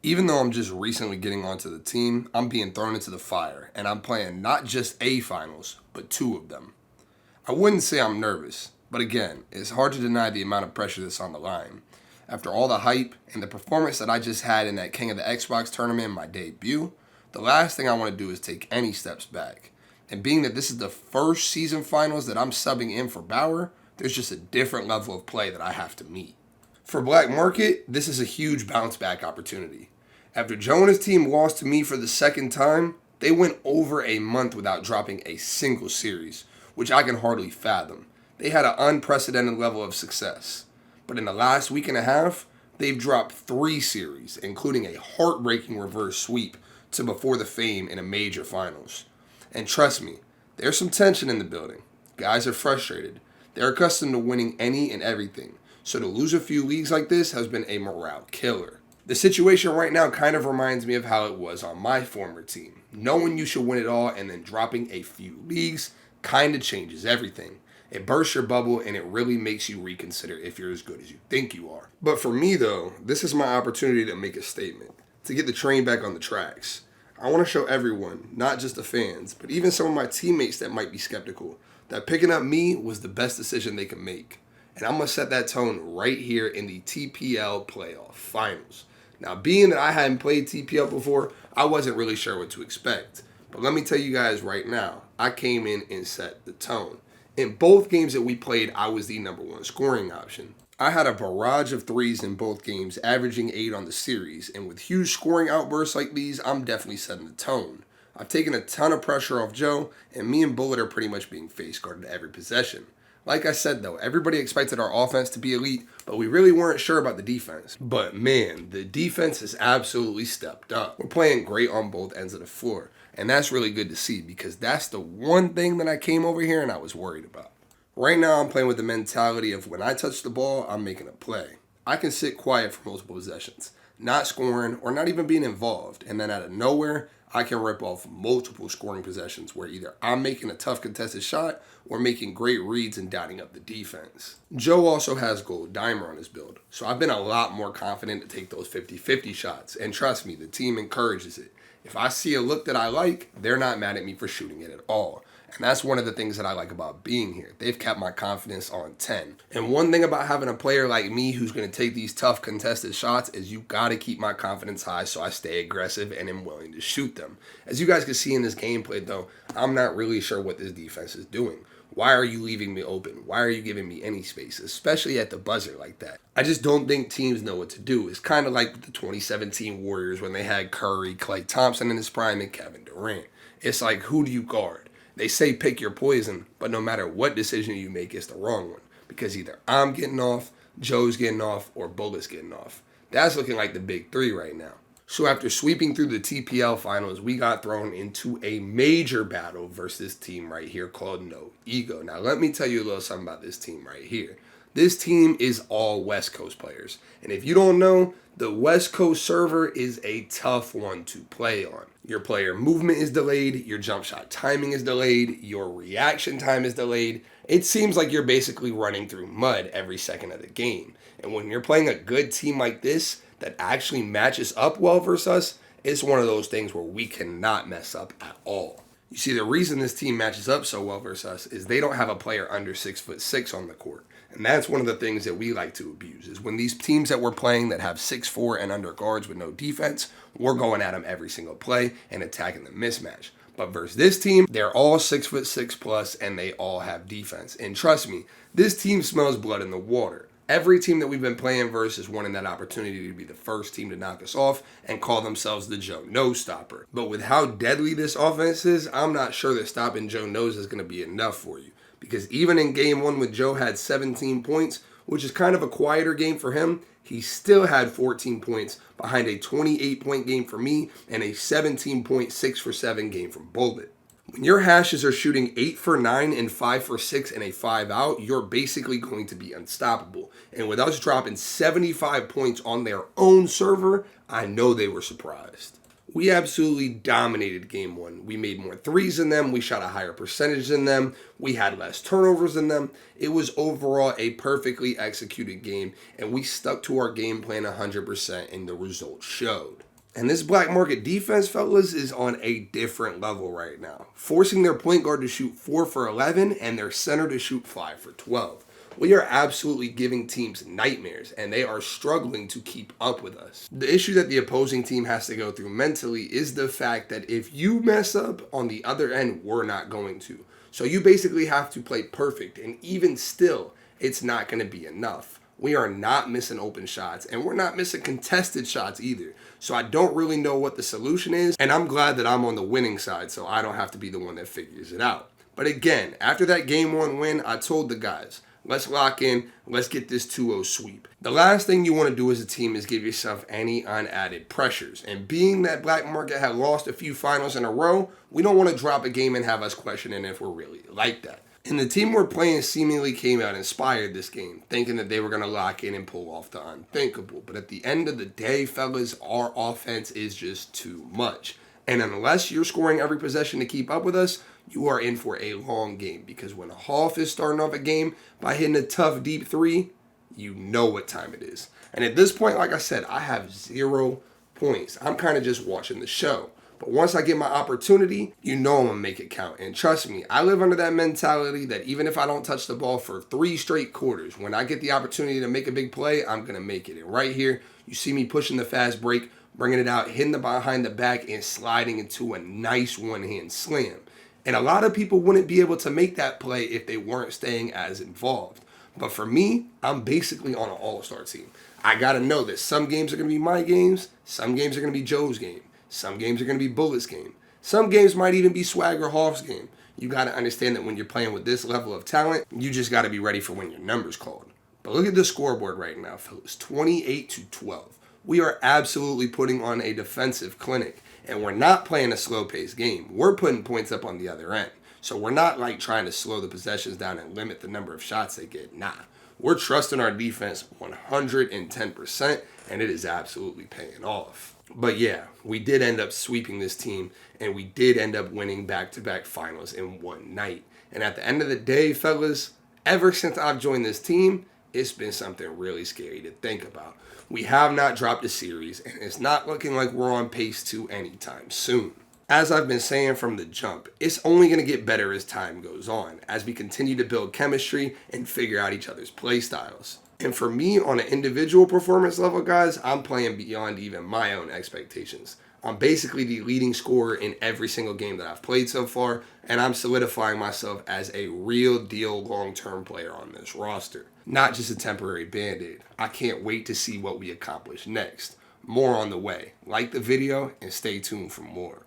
Even though I'm just recently getting onto the team, I'm being thrown into the fire, and I'm playing not just a finals, but two of them. I wouldn't say I'm nervous, but again, it's hard to deny the amount of pressure that's on the line. After all the hype and the performance that I just had in that King of the Xbox tournament in my debut, the last thing I want to do is take any steps back. And being that this is the first season finals that I'm subbing in for Bauer, there's just a different level of play that I have to meet. For Black Market, this is a huge bounce back opportunity. After Joe and his team lost to me for the second time, they went over a month without dropping a single series, which I can hardly fathom. They had an unprecedented level of success. But in the last week and a half, they've dropped 3 series, including a heartbreaking reverse sweep to Before the Fame in a major finals. And trust me, there's some tension in the building. Guys are frustrated. They're accustomed to winning any and everything. So to lose a few leagues like this has been a morale killer. The situation right now kind of reminds me of how it was on my former team. Knowing you should win it all and then dropping a few leagues kind of changes everything. It bursts your bubble and it really makes you reconsider if you're as good as you think you are. But for me though, this is my opportunity to make a statement, to get the train back on the tracks. I want to show everyone, not just the fans, but even some of my teammates that might be skeptical, that picking up me was the best decision they could make. And I'm going to set that tone right here in the TPL playoff finals. Now, being that I hadn't played TPL before, I wasn't really sure what to expect. But let me tell you guys right now, I came in and set the tone. In both games that we played, I was the number 1 scoring option. I had a barrage of threes in both games, averaging 8 on the series. And with huge scoring outbursts like these, I'm definitely setting the tone. I've taken a ton of pressure off Joe, and me and Bullet are pretty much being face guarded every possession. Like I said though, everybody expected our offense to be elite, but we really weren't sure about the defense. But man, the defense has absolutely stepped up. We're playing great on both ends of the floor, and that's really good to see because that's the one thing that I came over here and I was worried about. Right now I'm playing with the mentality of when I touch the ball, I'm making a play. I can sit quiet for multiple possessions, not scoring or not even being involved, and then out of nowhere, I can rip off multiple scoring possessions where either I'm making a tough contested shot or making great reads and dotting up the defense. Joe also has Gold Dimer on his build, so I've been a lot more confident to take those 50-50 shots, and trust me, the team encourages it. If I see a look that I like, they're not mad at me for shooting it at all. And that's one of the things that I like about being here. They've kept my confidence on 10. And one thing about having a player like me who's going to take these tough contested shots is you got to keep my confidence high so I stay aggressive and am willing to shoot them. As you guys can see in this gameplay though, I'm not really sure what this defense is doing. Why are you leaving me open? Why are you giving me any space, especially at the buzzer like that? I just don't think teams know what to do. It's kind of like the 2017 Warriors when they had Curry, Klay Thompson in his prime, and Kevin Durant. It's like, who do you guard? They say pick your poison, but no matter what decision you make, it's the wrong one. Because either I'm getting off, Joe's getting off, or Bullet's getting off. That's looking like the big 3 right now. So after sweeping through the TPL finals, we got thrown into a major battle versus this team right here called No Ego. Now let me tell you a little something about this team right here. This team is all West Coast players. And if you don't know, the West Coast server is a tough one to play on. Your player movement is delayed, your jump shot timing is delayed, your reaction time is delayed. It seems like you're basically running through mud every second of the game. And when you're playing a good team like this that actually matches up well versus us, it's one of those things where we cannot mess up at all. You see, the reason this team matches up so well versus us is they don't have a player under 6'6" on the court. And that's one of the things that we like to abuse, is when these teams that we're playing that have 6'4" and under guards with no defense, we're going at them every single play and attacking the mismatch. But versus this team, they're all 6'6" plus and they all have defense. And trust me, this team smells blood in the water. Every team that we've been playing versus is wanting that opportunity to be the first team to knock us off and call themselves the Joe Nose Stopper. But with how deadly this offense is, I'm not sure that stopping Joe Nose is going to be enough for you. Because even in game 1 when Joe had 17 points, which is kind of a quieter game for him, he still had 14 points behind a 28-point game for me and a 17.6 for 7 game from Bullet. When your hashes are shooting 8 for 9 and 5 for 6 and a 5 out, you're basically going to be unstoppable. And with us dropping 75 points on their own server, I know they were surprised. We absolutely dominated game 1. We made more threes than them. We shot a higher percentage than them. We had less turnovers than them. It was overall a perfectly executed game, and we stuck to our game plan 100%, and the results showed. And this black market defense, fellas, is on a different level right now, forcing their point guard to shoot 4 for 11 and their center to shoot 5 for 12. We are absolutely giving teams nightmares, and they are struggling to keep up with us. The issue that the opposing team has to go through mentally is the fact that if you mess up on the other end, we're not going to. So you basically have to play perfect, and even still, it's not going to be enough. We are not missing open shots, and we're not missing contested shots either. So I don't really know what the solution is, and I'm glad that I'm on the winning side so I don't have to be the one that figures it out. But again, after that game 1 win, I told the guys, let's lock in, let's get this 2-0 sweep. The last thing you want to do as a team is give yourself any unadded pressures. And being that Black Market had lost a few finals in a row, we don't want to drop a game and have us questioning if we're really like that. And the team we're playing seemingly came out inspired this game, thinking that they were going to lock in and pull off the unthinkable. But at the end of the day, fellas, our offense is just too much. And unless you're scoring every possession to keep up with us, you are in for a long game. Because when Hoff is starting off a game by hitting a tough deep 3, you know what time it is. And at this point, like I said, I have 0 points. I'm kind of just watching the show. But once I get my opportunity, you know I'm going to make it count. And trust me, I live under that mentality that even if I don't touch the ball for 3 straight quarters, when I get the opportunity to make a big play, I'm going to make it. And right here, you see me pushing the fast break, bringing it out, hitting the behind the back, and sliding into a nice one-hand slam. And a lot of people wouldn't be able to make that play if they weren't staying as involved. But for me, I'm basically on an all-star team. I got to know that some games are going to be my games, some games are going to be Joe's game. Some games are going to be Bullet's game. Some games might even be Swagger Hoff's game. You got to understand that when you're playing with this level of talent, you just got to be ready for when your number's called. But look at the scoreboard right now, fellas. 28-12. We are absolutely putting on a defensive clinic. And we're not playing a slow-paced game. We're putting points up on the other end. So we're not like trying to slow the possessions down and limit the number of shots they get. Nah. We're trusting our defense 110%, and it is absolutely paying off. But yeah, we did end up sweeping this team, and we did end up winning back-to-back finals in one night. And at the end of the day, fellas, ever since I've joined this team, it's been something really scary to think about. We have not dropped a series, and it's not looking like we're on pace to anytime soon. As I've been saying from the jump, it's only going to get better as time goes on, as we continue to build chemistry and figure out each other's play styles. And for me, on an individual performance level, guys, I'm playing beyond even my own expectations. I'm basically the leading scorer in every single game that I've played so far, and I'm solidifying myself as a real deal long-term player on this roster. Not just a temporary band-aid. I can't wait to see what we accomplish next. More on the way. Like the video and stay tuned for more.